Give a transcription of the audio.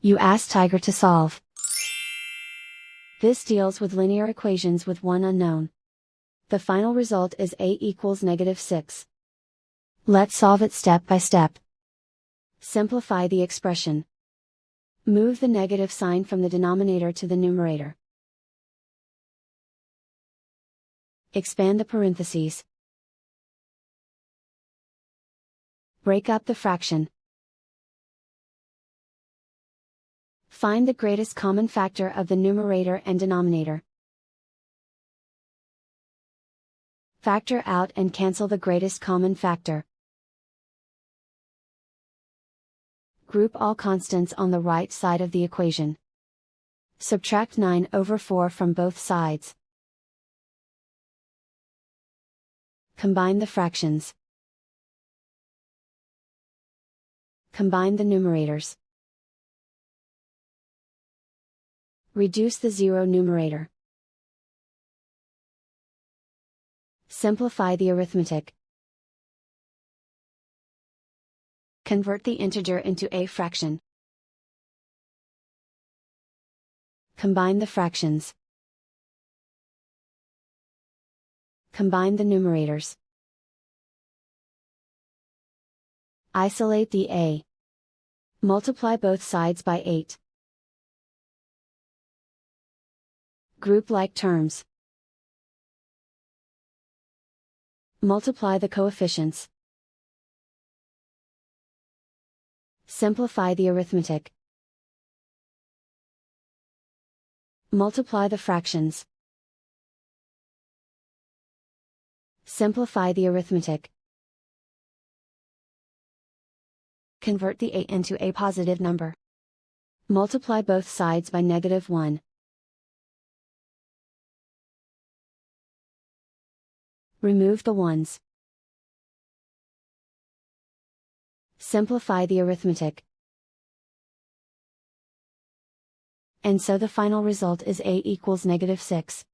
You ask Tiger to solve. This deals with linear equations with one unknown. The final result is a equals -6. Let's solve it step by step. Simplify the expression. Move the negative sign from the denominator to the numerator. Expand the parentheses. Break up the fraction. Find the greatest common factor of the numerator and denominator. Factor out and cancel the greatest common factor. Group all constants on the right side of the equation. Subtract 9/4 from both sides. Combine the fractions. Combine the numerators. Reduce the zero numerator. Simplify the arithmetic. Convert the integer into a fraction. Combine the fractions. Combine the numerators. Isolate the a. Multiply both sides by 8. Group like terms. Multiply the coefficients. Simplify the arithmetic. Multiply the fractions. Simplify the arithmetic. Convert the a into a positive number. Multiply both sides by -1. Remove the ones. Simplify the arithmetic. And so the final result is a equals -6.